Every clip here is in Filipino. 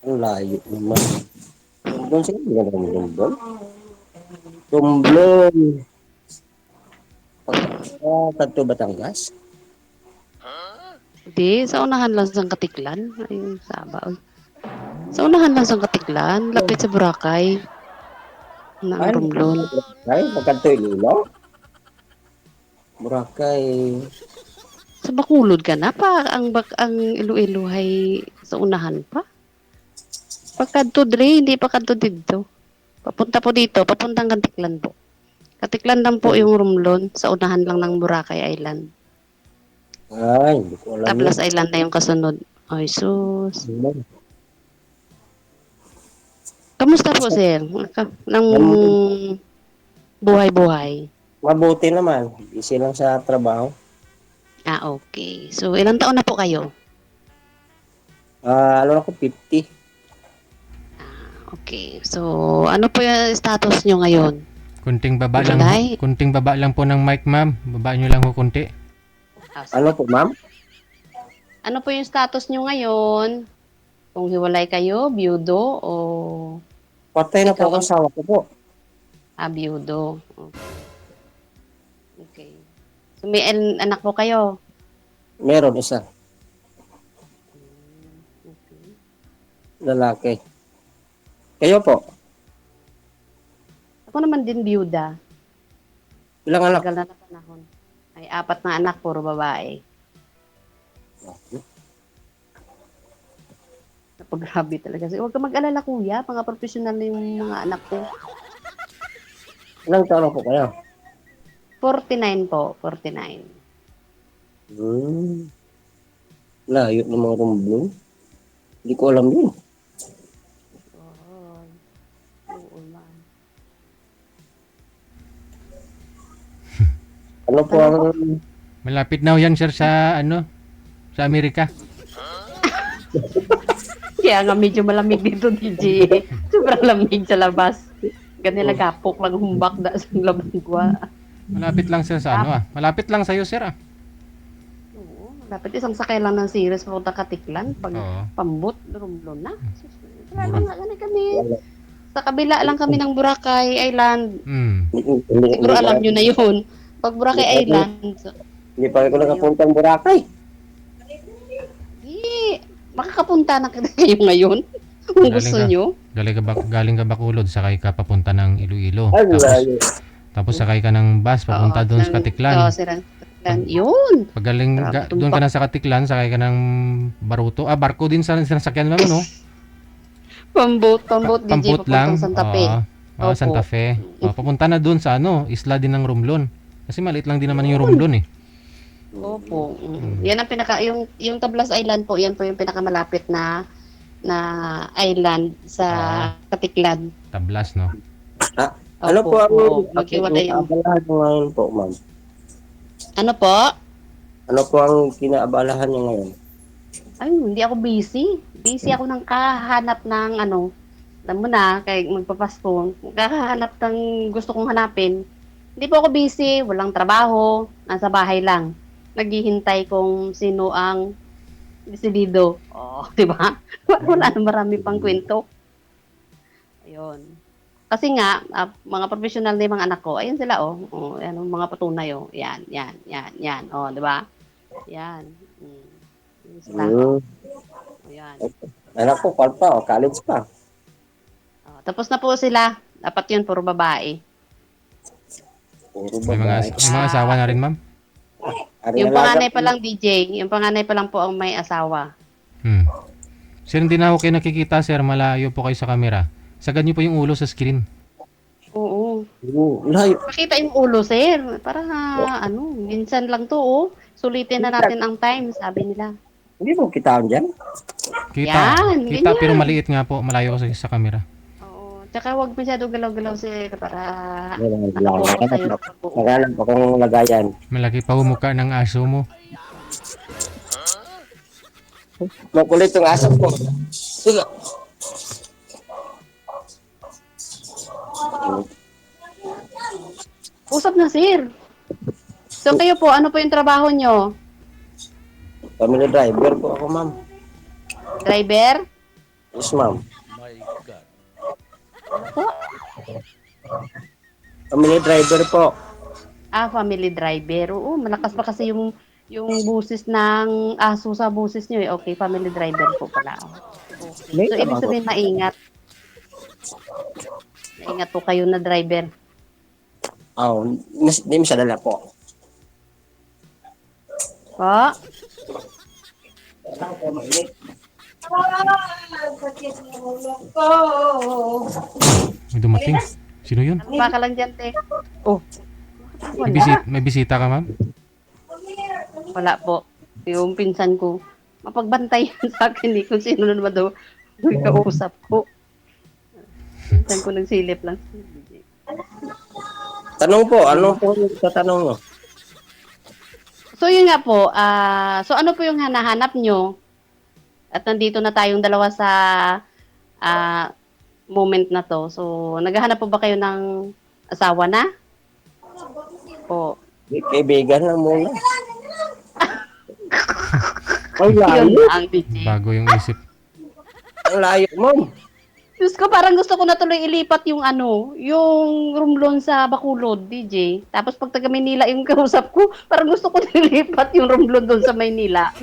Ang layo naman. Romblon sila, hindi naman Romblon. Romblon. Tanto Batangas. Hindi, sa unahan lang sa Katiklan. Ayun, Saba. Uy. Sa unahan lang sa Katiklan, lapit sa Boracay. Na ang Ay, Romblon. Boracay. Magkanto Iloilo. Boracay. Sa Bacolod ka na pa, ang Iloilo ay sa unahan pa. Pagkadto dre, hindi pa kadto dito. Papunta po dito, papuntang Katiklan po. Katiklan lang po yung Romblon, sa unahan lang ng Boracay Island. Ay, hindi ko alam yun. Tablas Island na yung kasunod. Ay, sus. Kamusta po, sir? Ng buhay-buhay. Mabuti naman. Busy lang sa trabaho. Ah, okay. So, ilang taon na po kayo? Ano ako, 50. Okay. So, ano po yung status nyo ngayon? July? Kunting baba lang po ng mic, ma'am. Baba nyo lang ho kunti. Ah, Ano sige. po, ma'am? Ano po yung status nyo ngayon? Kung hiwalay kayo, byudo, o Patay na po ikaw ang ang asawa ko po. byudo? Okay. So, may anak po kayo? Meron isa. Okay. Lalaki. Kayo po? Ako naman din byuda. Ilang anak? Tagal na na panahon. Ay, 4 na anak, puro babae. Napag-grabe talaga. Huwag ka mag-alala, kuya. Mga professional na yung mga anak ko. Ilang taon po kayo? 49 po, 49. Layo ng mga Romblon. Hindi ko alam yun. Oh, oo man. Ano po Ano ang... po? Malapit na ho yan, sir, sa sa Amerika. Kaya nga medyo malamig dito, DJ. Sobrang lamig sa labas. Ganila gapok lang humbak da sa labangwa. Malapit lang, sir, sa Malapit lang sa'yo, sir, Oo, dapat isang sakay lang ng series papunta Katiklan. Pag Oo. pambot, Romblon na. Wala Mura. nga ganun kami. Sa kabila lang kami ng Boracay Island. Hmm. Siguro alam nyo na yun. Pag Boracay Island, so, Hindi pa ako nakapunta ng Boracay. di, makakapunta na kayo ngayon. Kung gusto nyo. Galing ka Bacolod, sakay ka papunta ng Iloilo. Ay, layo. Tapos sakay ka ng bus papunta doon sa Oo, Katiklan. sir. Yun. Pag galing doon ka na sa Katiklan, sakay ka ng Baruto. Barko din sa sinasakyan mo, no? Pambot, DJ, Pamput lang. papuntang Santa Fe. Oo, Santa Fe. Papunta na doon sa isla din ng Romblon. Kasi maliit lang din naman yung Romblon eh. Opo. Yan ang yung Tablas Island po, yan po yung pinakamalapit na island sa Katiklan. Tablas, no? Ano po ang maghiwalay yung... abalahan nyo ngayon po, ma'am? Ano po? Ano po ang kinaabalahan nyo ngayon? Ay, hindi ako busy. Busy ako ng kahanap ng alam mo na, kay magpapasko, kahanap ng gusto kong hanapin. Hindi po ako busy, walang trabaho, nasa bahay lang. Naghihintay kung sino ang desidido. Oh, di ba? Wala na marami pang kwento. Ayun. Kasi nga, mga professional na yung mga anak ko, ayun sila, yan, mga patunay, yan, di ba? Yan. Yun sila. Ayan. Anak ko, pa, college pa. Tapos na po sila. Dapat yun, puro babae. Puro May babae. mga asawa na rin, ma'am? Yung panganay pa lang, DJ, yung panganay pa lang po ang may asawa. Sir, hindi na ako kayo nakikita, sir. Malayo po kayo sa camera. Sagad niyo po yung ulo sa screen. Oo. Layo. Makita yung ulo, sir. Para, minsan lang to, Sulitin na natin ang time, sabi nila. Hindi mo kitaan dyan? Kita ganyan. pero maliit nga po. Malayo kasi sa camera. Oo. Tsaka huwag masyado galaw-galaw, sir, para Nagalang pa kung lagayan. Malaki pa mukha ng aso mo. Makulit yung aso ko. Sige. Usap na, sir. So, kayo po, ano po yung trabaho nyo? Family driver po ako, ma'am. Driver? Yes, ma'am. Po? Family driver po. Family driver. Oo, malakas pa kasi yung busis ng aso sa busis niyo eh. Okay, family driver po pala. Okay. May So, ibig trabaho. sabihin maingat. Maingat po kayo na driver. Oh, hindi mo siya dala po. Po? May dumating. Sino yun? Baka lang dyan, te. Oh, May, wala. may bisita ka, ma'am? Wala po. Yung pinsan ko. Mapagbantay yan sa akin eh. Kung sino naman daw may kausap ko. Pinsan ko nagsilip lang. Tanong po, ano po yung tatanong mo? So yun nga po, so ano po yung hanahanap nyo? At nandito na tayong dalawa sa moment na to. So naghahanap po ba kayo ng asawa na? O Kaibigan lang muna. Ang yun layo. lang, DJ. Bago yung isip. Ang layo, ma'am. Diyos ko, parang gusto ko na tuloy ilipat yung yung room loan sa Bacolod, DJ. Tapos pag taga Maynila yung kausap ko, parang gusto ko na ilipat yung room loan doon sa Maynila.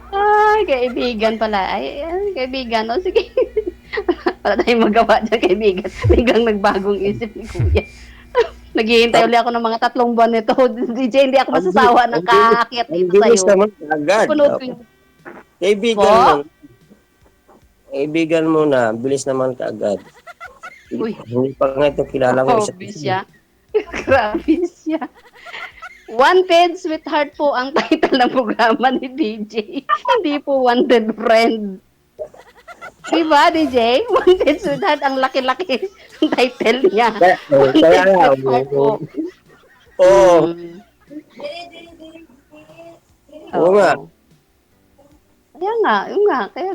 Ay, kaibigan pala. Ay, kaibigan. O, sige. Wala tayong magawa dyan, kaibigan. Biglang nagbagong isip ni Kuya. Naghihintay ulit ako ng mga 3 buwan nito. DJ, hindi ako masasawa ng kaakyat Ang dito bilis sa'yo. naman agad. Punood ko yung... Kaibigan Po? lang. Kaibigan mo na, bilis naman kaagad. Uy. Hindi pa nga ito kilala mo isa. Grabe siya. Grabe siya. Wanted Sweetheart po ang title ng programa ni DJ. Hindi po Wanted Friend. Diba, DJ? Wanted Sweetheart ang laki-laki ang title niya. Kaya nga. Sweetheart po. Oo. Oo nga. Kaya nga, yun nga. Kaya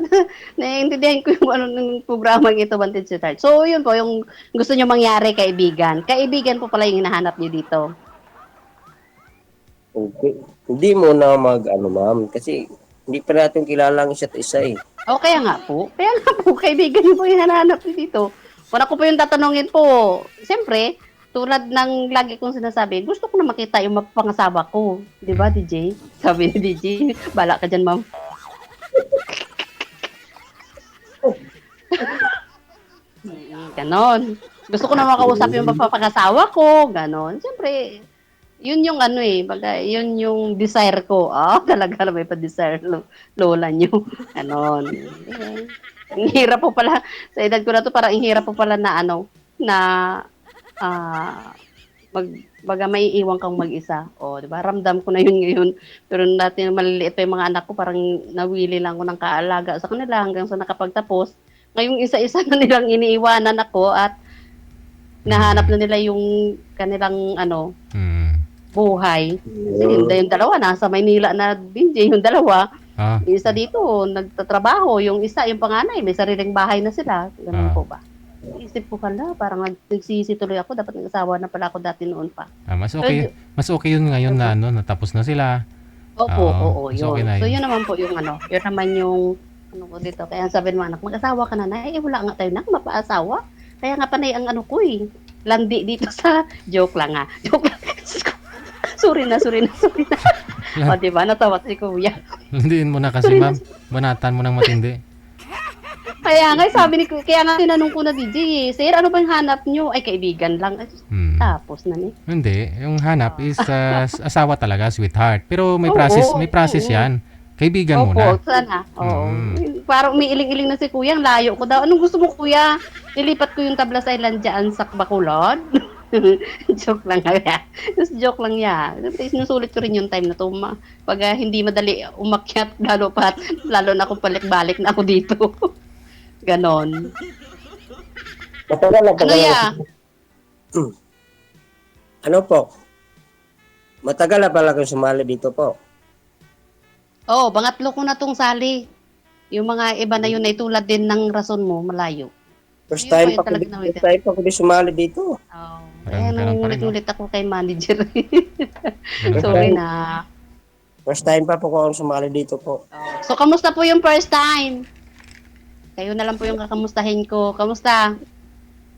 naiintindihan ko yung ng programa ito, Wanted Sweetheart. So, yun po, yung gusto nyo mangyari, kaibigan. Kaibigan po pala yung hinahanap nyo dito. Okay. Hindi mo na ma'am. Kasi hindi pa natin kilala ang isa't isa eh. O, kaya nga po. Kaya nga po, kaibigan nyo po yung hinahanap nyo dito. Kung ako po yung tatanungin po, siyempre, tulad ng lagi kong sinasabi, gusto ko na makita yung mapangasawa ko. Di ba, DJ? Sabi ni DJ, bala ka dyan, ma'am. Ganon. Gusto ko na makausap yung mapapangasawa ko. Ganon. Siyempre, yun yung baga, yun yung desire ko. Talaga na may pa-desire lola nyo. Ganon. Ang hirap po pala, sa edad ko na to, parang ang hirap po pala na na baga may iwan kang mag-isa. O, di ba? Ramdam ko na yun ngayon. Pero dati maliliit pa yung mga anak ko, parang nawili lang ko ng kaalaga sa kanila hanggang sa nakapagtapos. Ngayong isa-isa na nilang iniiwanan ako at nahanap na nila yung kanilang buhay. Kasi yung dalawa nasa Maynila na DJ, yung dalawa. Yung isa dito, nagtatrabaho. Yung isa, yung panganay, may sariling bahay na sila. Ganun po ba? Isip ko pala, parang nagsisi tuloy ako. Dapat nag-asawa na pala ako dati noon pa. Mas okay yun ngayon na natapos na sila. Oo, mas yun. okay na So, yun. yun naman po yung yun naman yung ko dito. Kaya sabi ng mga anak, mag-asawa ka na na. Wala nga tayo na, mapaasawa. Kaya nga panay ang ko eh. Landi dito sa, joke lang ha. Joke lang. sorry na. O, diba? Natawa si Kuya. Landiin mo na kasi, ma'am. Banatan mo ng matindi. Kaya nga, sabi ni Kuya, kaya nga tinanong ko na DJ, sir, ano ba yung hanap nyo? Ay, kaibigan lang. Ay, tapos na ni. Hindi. Yung hanap is asawa talaga, sweetheart. Pero may process yan. Kaibigan mo na. Opo, sana. Oo. Parang umiiling-iling na si Kuya. Ang layo ko daw. Anong gusto mo, Kuya? Nilipat ko yung Tablas Island dyan sa Bacolod. Joke lang kaya. Just joke lang yan. Sinusulit ko rin yung time na to. Pag hindi madali umakyat, lalo na kung balik-balik na ako dito. Ganon. Matagal na Ano ya? Ano po? Matagal na pala kung sumali dito po. Pangatlo ko na tong sali. Yung mga iba na yun ay tulad din ng rason mo, malayo. First Yun time po yung pa ko talaga first time pa ko di sumali dito. Kaya Ganun pa rin, nangulit-ulit ako kay manager. Ganun pa Sorry rin. na. First time pa po ako sumali dito po. So, kamusta po yung first time? Kayo na lang po yung kakamustahin ko. Kamusta?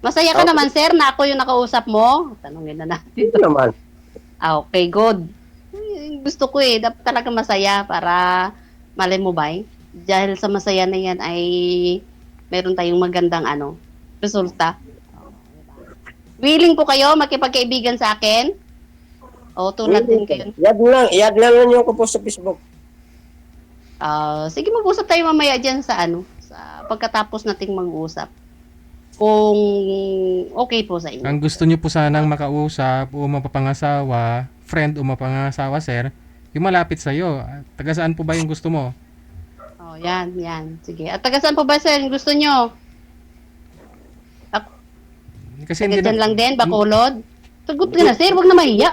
Masaya ka Okay. naman, sir, na ako yung nakausap mo? Tanungin na natin. Ito naman. Okay, good. Gusto ko dapat talaga masaya para malay mo ba dahil sa masaya na yan ay meron tayong magandang resulta. Willing po kayo makipagkaibigan sa akin? O tulad din kayo. I-add lang niyo ako po sa Facebook. Sige, mag-usap tayo mamaya dyan sa sa pagkatapos nating mag-usap. Kung okay po sa inyo. Ang gusto niyo po sanang makausap o mapapangasawa, friend o mapangasawa, sir, yung malapit sa iyo. Taga saan po ba yung gusto mo? Yan. Sige. At taga saan po ba, sir, yung gusto nyo? Kasi Taga dyan lang din, Bacolod? Sagot ka na, sir, wag na mahiya.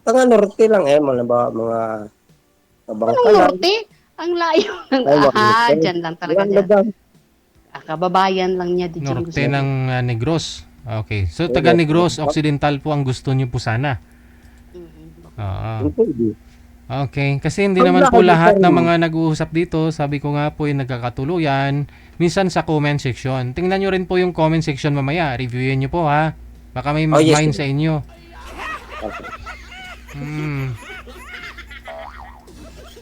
Taga norte lang mga kabangka Anong lang. norte? Ang layo ng dyan lang talaga Wala dyan. daw. Kababayan lang niya di dyan norte gusto. ng Negros. Okay. So, taga Negros, Occidental po ang gusto niyo po sana. Oo. Hindi. Okay. Kasi hindi naman po lahat ng mga nag-uusap dito, sabi ko nga po yung nagkakatuluyan, minsan sa comment section. Tingnan nyo rin po yung comment section mamaya. Reviewin nyo po ha. Baka may Oh, yes, mag-mind sir. sa inyo. Okay.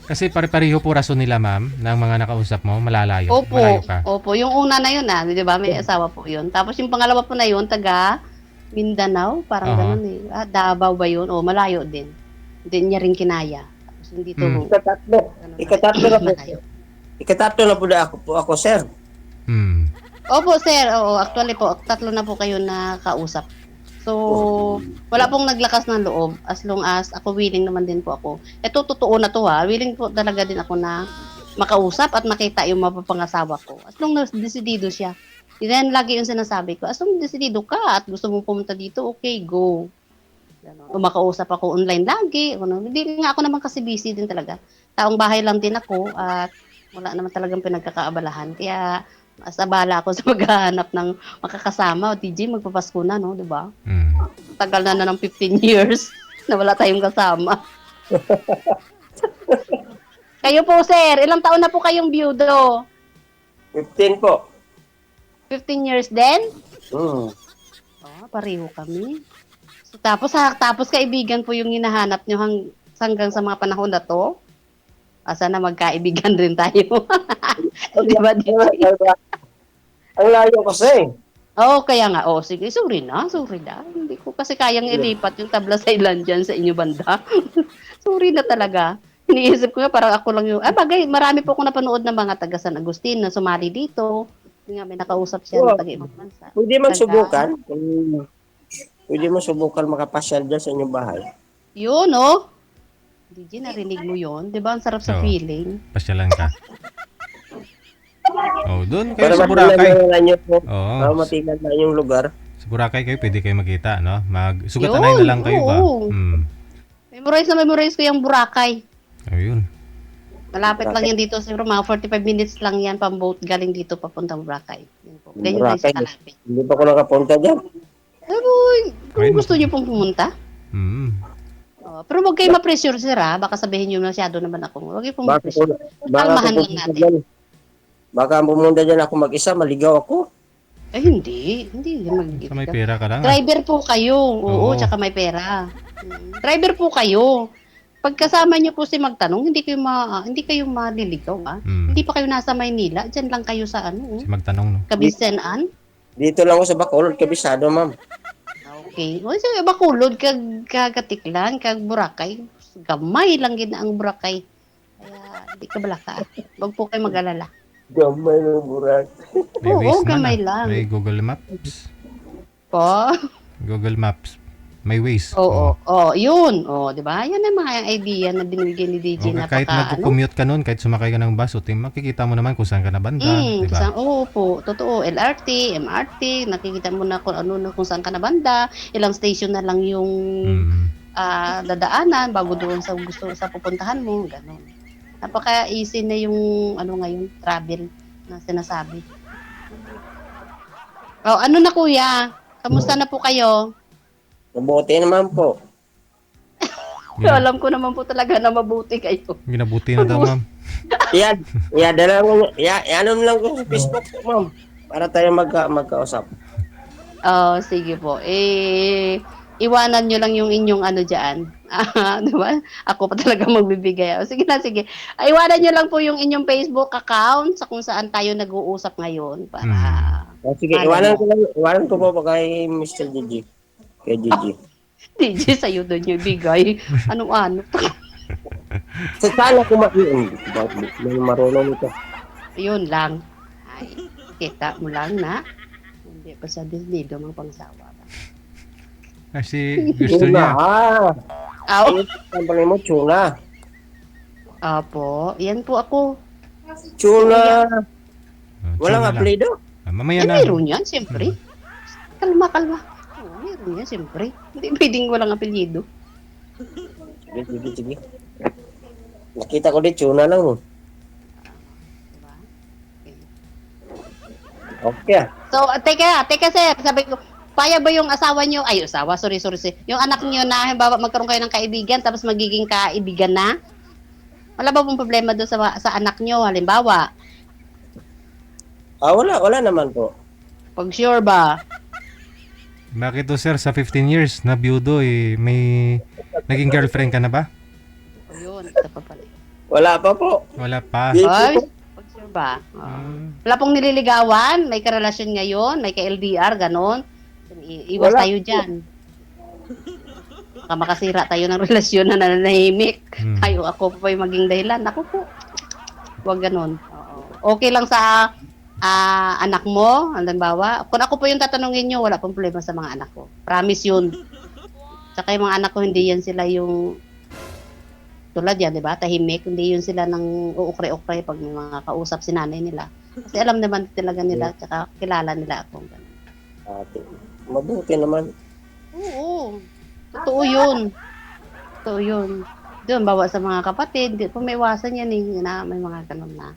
Kasi pare-pareho po rason nila, ma'am, ng mga nakausap mo. Malayo Opo, ka. opo. Yung una na yun di ba? May asawa po yun. Tapos yung pangalawa po na yun, taga Mindanao, parang Aha. ganun Davao ba yun? Malayo din. Hindi niya rin kinaya. Tapos hindi to. Ikatatlo na po. Malayo. Ikatatlo na po ako, sir. Opo, sir. Oo, actually po, 3 na po kayo na kausap. So, wala pong naglakas ng loob as long as ako willing naman din po ako. Ito, totoo na to willing po talaga din ako na makausap at makita yung mapapangasawa ko. As long as desidido siya. Then, lagi yung sinasabi ko, as long as desidido ka at gusto mong pumunta dito, okay, go. Ganon. O makausap ako online lagi. Hindi nga ako naman kasi busy din talaga. Taong bahay lang din ako at wala naman talagang pinagkakaabalahan. Kaya, mas abala ako sa maghahanap ng makakasama. O TJ, magpapasko na, no? Diba? Tagal na ng 15 years na wala tayong kasama. Kayo po, sir. Ilang taon na po kayong biyudo? 15 po. 15 years din? Hmm. Pareho kami. So, tapos kaibigan po yung hinahanap nyo hanggang sa mga panahon na to. Sana magkaibigan rin tayo. Di ba, DJ? Ang layo kasi. Kaya nga. Sige, sorry na. Hindi ko kasi kayang ilipat yung Tablas Island dyan sa inyo banda. Sorry na talaga. Iniisip ko nga parang ako lang yung... bagay, marami po akong napanood ng mga taga San Agustin na sumali dito. Yung nga, may nakausap siya na taga-ibang bansa. Pwede man subukan. Pwede mo subukan makapasyal dyan sa inyong bahay. Yun, DJ, narinig mo yun? Di ba? Ang sarap sa Oo. feeling. Pasyalan ka. Doon kayo sa Boracay. Matilan na yung lugar. Sa Boracay kayo, pwede kayo magkita, no? Sugat-anay Yun, na lang kayo ba? oo. Memorize ko yung Boracay. Ayun. Malapit lang yan dito. Siguro mga 45 minutes lang yan pang-boat galing dito papuntang Boracay. Yun po. Ganyan lang Boracay. siya kalapit. Hindi pa ako nakapunta dyan. Pero kung Ayun. gusto niyo pong pumunta. Pero huwag kayo ma-pressure, sir, Baka sabihin niyo masyado naman ako. Huwag kayo pong ma-pressure. Kalmahan lang natin. Baka pumunta dyan ako mag-isa, maligaw ako. Hindi. Hindi Sa may pera ka lang. Driver po kayo. Oo, Oo. tsaka may pera. Driver po kayo. Pagkasama niyo po si magtanong, hindi kayo maliligaw, Hindi pa kayo nasa Maynila, diyan lang kayo sa Si magtanong, no? Kabisanan. Dito lang ako sa Bacolod, kabisado, ma'am. Okay. O sa Bacolod kag Katiklan, kag Boracay, gamay lang gid ang Boracay. Kaya hindi ka balaka. Wag po kayo mag-alala. Gamay ng burak. May Oo, Waze gamay na. lang. May Google Maps. Po. Google Maps. May Waze. Oo, yun. Di ba? Yan ang mga idea na binibigay ni DJ na Kahit nag-commute ka nun, kahit sumakay ka ng bus, makikita mo naman kung saan ka na banda. Diba? Po, totoo. LRT, MRT, nakikita mo na kung saan ka na banda, ilang station na lang yung dadaanan bago doon sa pupuntahan mo, gano'n. Napaka-easy na yung ngayon, travel na sinasabi. Ano na kuya? Kamusta na po kayo? Mabuti naman po. Alam ko naman po talaga na mabuti kayo. Ginabuti na daw, ma'am. Dala mo, ano lang ko sa Facebook po, ma'am. Para tayo magkausap. Oh, sige po. Iwanan nyo lang yung inyong ano dyan. Di ba? Ako pa talaga magbibigay. Oh, sige na, sige. Iwanan nyo lang po yung inyong Facebook account sa kung saan tayo nag-uusap ngayon para Sige, Malay mo. iwanan ko po kay Mr. Gigi. Kay Gigi. DJ sa'yo doon yung bigay. Ano-ano. Sa sana kumain. May marunong ito. Yun lang. Ay, kita mo lang na hindi pa sa disdido mang pangsawa ba. Kasi gusto Tuna. niya. Aw. Ang mo, tuna. Apo, yan po ako. Tuna. Walang Tuna lang. apelido. Mamaya na. Meron yan, siyempre. Kalma. Oo, meron yan, siyempre. Hindi pwedeng walang apelyido. Sige. Nakita ko din, tuna lang. Diba? Okay. So, teka sir, sabi ko, payag ba yung asawa nyo, sorry, yung anak nyo na, halimbawa magkaroon kayo ng kaibigan, tapos magiging kaibigan na? Wala ba pong problema doon sa anak nyo, halimbawa? Wala naman po. Pag sure ba? Bakit to, sir, sa 15 years na byudo, may naging girlfriend ka na ba? Ayun, ito pa pala. Wala pa po. Wala pa. Di- Ay, pag sure ba? Wala pong nililigawan, may karelasyon ngayon, may ka-LDR, ganon. Iwas Wala. tayo dyan. Baka makasira tayo ng relasyon na nananahimik. Ayo, ako pa yung maging dahilan. Ako po. Huwag ganon. Oo. Okay lang sa anak mo, halimbawa. Kung ako po yung tatanungin nyo, wala pong problema sa mga anak ko. Promise yun. Tsaka yung mga anak ko, hindi yan sila yung tulad yan, di ba? Tahimik. Hindi yun sila ng uukray-ukray pag may mga kausap si nanay nila. Kasi alam naman talaga nila, tsaka kilala nila ako. Ganun. Mabuti naman. Oo. Totoo yun. Totoo yun. Doon, bawa sa mga kapatid, di po may iwasan yan na may mga ganun na.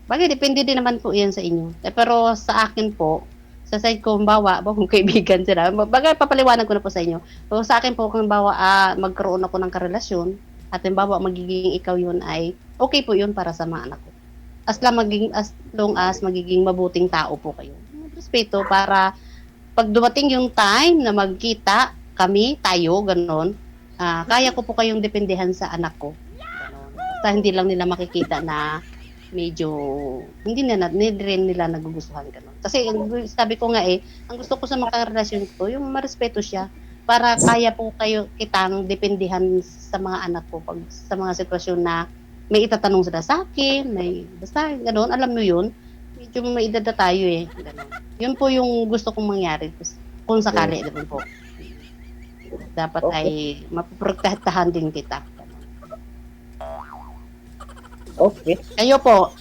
Bagay, depende din naman po yan sa inyo. Pero sa akin po, sa side ko, bawa, kung kaibigan sila, bagay, papaliwanag ko na po sa inyo. So, sa akin po, kung bawa, magkaroon ako ng karelasyon, at bawa, magiging ikaw yun ay, okay po yun para sa mga anak ko. As long as magiging mabuting tao po kayo. Respeto para pag dumating yung time na magkita kami, tayo, ganon, kaya ko po kayong dependehan sa anak ko. Ganon. Basta hindi lang nila makikita na medyo, hindi rin nila nagugustuhan ganon. Kasi sabi ko nga ang gusto ko sa mga relasyon ko, yung marespeto siya, para kaya po kitang dependehan sa mga anak ko pag sa mga sitwasyon na may itatanong sila sa akin, basta ganon, alam mo yun, medyo may edad na tayo ganon. Yun po yung gusto kong mangyari kung sakali naman po. Dapat ay mapoprotektahan din kita. Okay. Kayo po,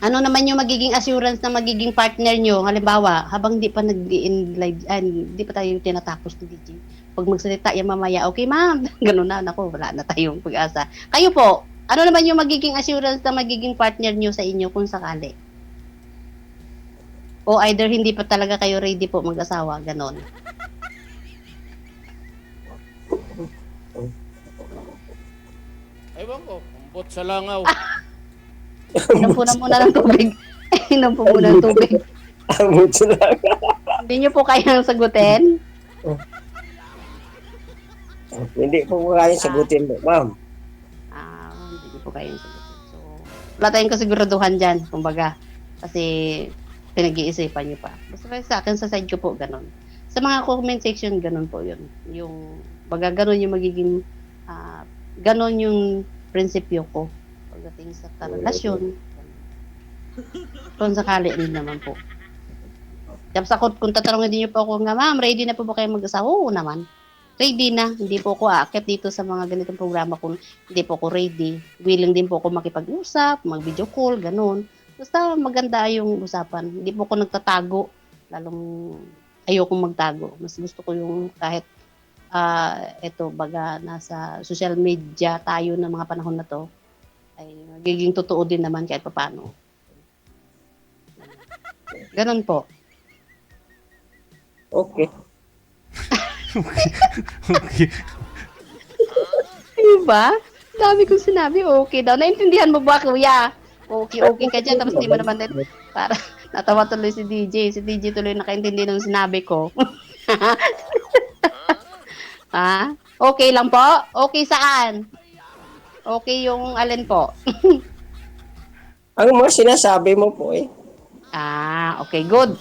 ano naman yung magiging assurance na magiging partner nyo? Halimbawa, habang di pa di pa tayo tinatapos ni DJ. Pag magsalita yan mamaya, okay ma'am, ganun na, naku, wala na tayong pag-asa. Kayo po, ano naman yung magiging assurance na magiging partner nyo sa inyo kung sakali? O either hindi pa talaga kayo ready po mag-asawa, ganon. Ewan ko, kumbot sa langaw. Inom po na muna ng tubig. Inom po muna ng tubig. Mucho lang. Hindi nyo po kayang sagutin? Hindi po kaya sagutin mo, ma'am. Hindi nyo po kayang sagutin. So, wala tayong kasiguraduhan dyan, kumbaga. Kasi, pinag-iisipan nyo pa. Basta sa akin, sa side ko po, ganun. Sa mga comment section, ganun po yun. Yung, baga, ganun yung magiging, ganun yung prinsipyo ko pagdating sa karelasyon. Kung sakali din naman po. Tapos ako, kung tatanungin din niyo po ako nga, ma'am, ready na po ba kayo mag-asawa? Oo naman. Ready na. Hindi po ako aakit dito sa mga ganitong programa kung hindi po ako ready. Willing din po ako makipag-usap, mag-video call, ganun. Basta maganda yung usapan. Hindi po ako nagtatago. Lalong ayokong magtago. Mas gusto ko yung kahit baga nasa social media tayo ng mga panahon na to ay magiging totoo din naman kahit paano. Ganon po. Okay. Okay. Diba? Dami kong sinabi, okay daw. Naintindihan mo ba, kuya? Okay, okay ka dyan. Tapos hindi mo naman din, para natawa tuloy si DJ. Si DJ tuloy nakaintindi ng sinabi ko. Ha? Okay lang po? Okay saan? Okay yung alin po? Ang mga sinasabi mo po eh. Okay, good.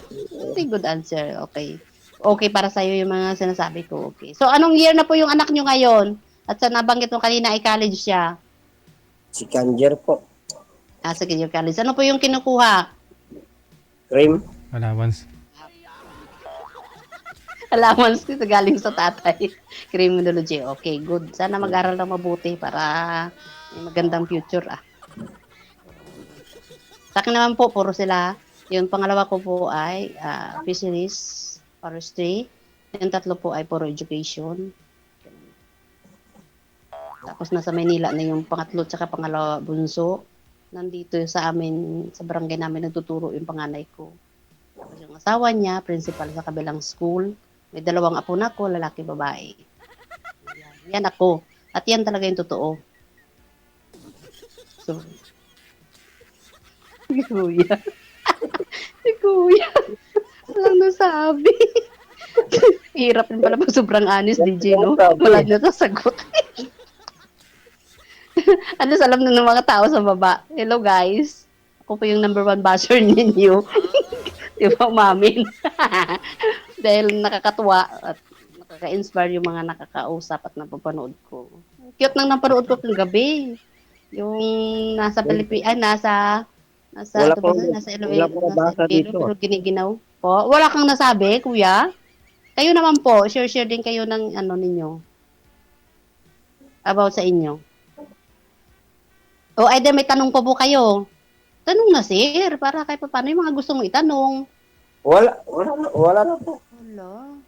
Okay, good answer. Okay. Okay para sa'yo yung mga sinasabi ko. Okay. So, anong year na po yung anak nyo ngayon? At sa nabanggit mo kanina ay college siya. Si Kanjer po. Sige, yung college. Ano po yung kinukuha? Cream. Allowance. Allowance ko galing sa tatay. Criminology. Okay, good. Sana mag-aral na mabuti para may magandang future Sa akin naman po, puro sila. Yung pangalawa ko po ay fisheries, forestry. Yung tatlo po ay puro education. Tapos nasa Maynila na yung pangatlo tsaka pangalawa bunso. Nandito sa amin, sa barangay namin, nagtuturo yung panganay ko. Tapos yung asawa niya, principal sa kabilang school. May 2 apo na ko, lalaki, babae. Yan ako. At yan talaga yung totoo. So, si Kuya. Si Kuya. Walang nasabi. Hirap din pala pag sobrang honest, DJ, no? Wala na sasagot. Alam na ng mga tao sa baba. Hello, guys. Ako po yung number 1 basher ninyo. Di ba, umamin? Dahil nakakatuwa at nakaka-inspire yung mga nakakausap at napapanood ko. Cute nang napanood ko kung gabi. Yung nasa Pilipinas, nasa wala pong nabasa dito. pero giniginaw po. Wala kang nasabi, kuya? Kayo naman po, share din kayo ng ano ninyo. About sa inyo. Ay, may tanong pa po kayo. Tanong na, sir, para kahit pa paano yung mga gusto mong itanong. Wala na po. Wala.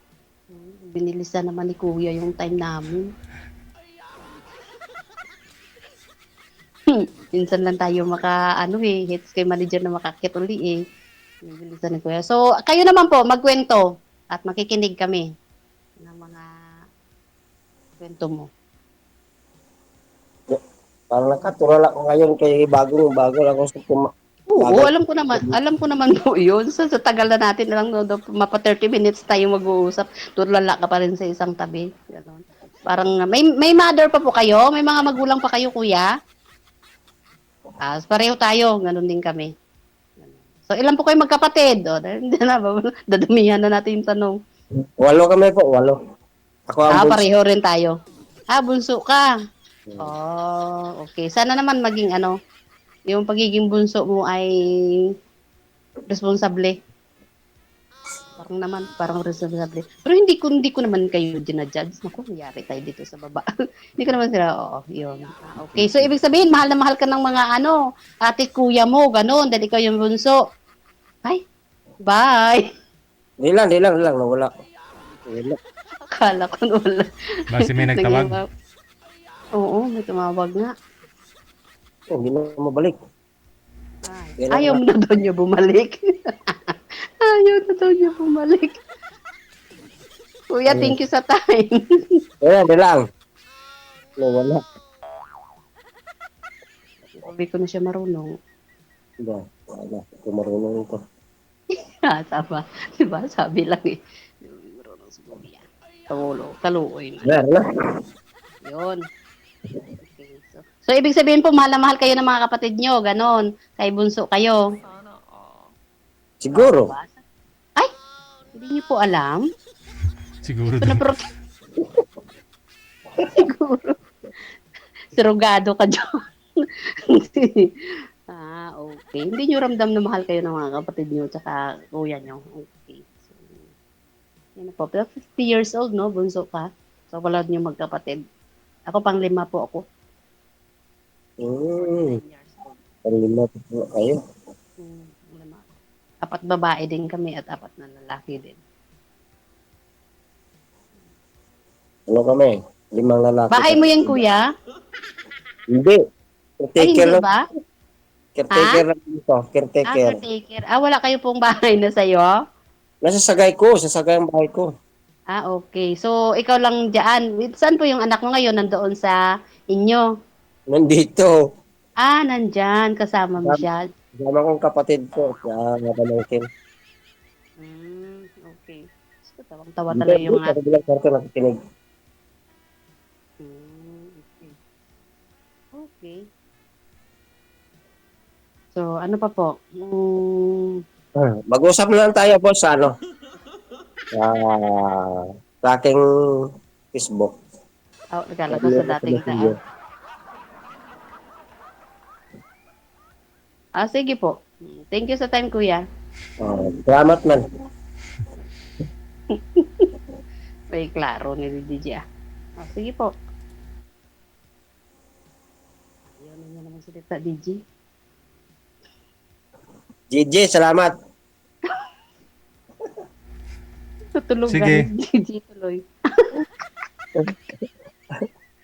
Binilisan naman ni Kuya yung time namin. Minsan lang tayo hits kay manager na makakit uli Binilisan ni Kuya. So, kayo naman po, magkwento at makikinig kami ng mga kwento mo. Parang nakatulala ko ngayon kay bago lang ako sa Oo, alam ko naman po yun. Sa tagal na natin lang, mapa 30 minutes tayo mag-uusap. Tulala ka pa rin sa isang tabi. Ganon. Parang, may mother pa po kayo? May mga magulang pa kayo, kuya? Pareho tayo. Ganon din kami. So, ilan po kayo magkapatid? Dadumihan na natin yung tanong. 8 kami po, 8. Ako ang bunso. Pareho rin tayo. Bunso ka. Okay. Sana naman maging yung pagiging bunso mo ay responsable. Parang responsable. Pero hindi ko naman kayo dinajudge. Naku, nangyari tayo dito sa baba. Hindi ko naman sila, yun. Okay, so ibig sabihin, mahal na mahal ka ng mga ate kuya mo, ganon, dahil ikaw yung bunso. Ay, bye! Di lang, nawala. Akala ko wala. Base may nagtawag. Oo, may tumawag nga. Hindi na mabalik. Ayaw mo na daw niya bumalik. Ayaw na daw niya bumalik. Kuya, thank you sa time. Di lang. Nawala. Sabi ko na siya marunong. Wala. Ito marunong ito. Tama. Diba? Sabi lang marunong si Kuya. Kaluoy man. Wala. Yun. Okay. So, ibig sabihin po, mahal na mahal kayo ng mga kapatid nyo. Ganon. Kay bunso kayo. Siguro. Ay! Hindi niyo po alam? Siguro din. Siguro. Surugado ka dyan. Okay. Hindi nyo ramdam na mahal kayo ng mga kapatid nyo tsaka kuya nyo. Okay. So, yun na po. Pero 50 years old, no? Bunso ka. So, wala nyo magkapatid. Ako pang 5 po ako. 9 years old. Pang-5 po kayo. 5. 4 babae din kami at 4 na lalaki din. Ano kami? 5 lalaki. Bahay mo yan, kuya? Hindi. Ay, hindi Caretaker ba? Caretaker lang dito. Caretaker. Caretaker. Wala kayo pong bahay na sa'yo? Nasa sagay ko. Sa sagay ang bahay ko. Okay. So, ikaw lang dyan. Saan po yung anak mo ngayon? Nandoon sa Inyo. Nandito. Nandyan. Kasama mo siya. Kasama kong kapatid ko. Siya, pamangkin. Okay. So, tawang-tawa Dito, talaga yung dito, sa bilang kwarto nakikinig. Okay. Okay. So, ano pa po? Mag-usap na lang tayo, boss, sa ano? Sa aking Facebook. Naglalagay sa dating daan. Sige po. Thank you sa time, kuya. Salamat man. May klaro ni DJ. Sige po. Ayaw na niya naman salita, DJ. GG, salamat. Tutulog Sige. DJ tuloy.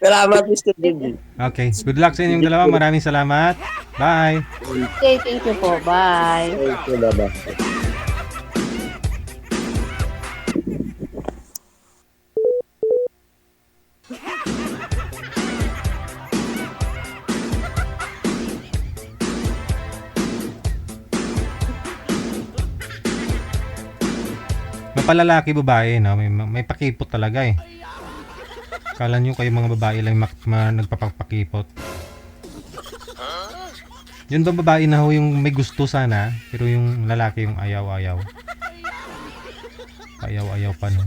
Salamat, Mr. GG. Okay. Good luck sa inyong dalawa. Maraming salamat. Bye. Okay, thank you po. Bye. Thank you, baba. Mapalalaki babae, no? May pakipot talaga eh. Kala nyo kayo mga babae lang nagpapakipot. Yun ba babae na ho yung may gusto sana, pero yung lalaki yung ayaw-ayaw. Ayaw-ayaw pa no.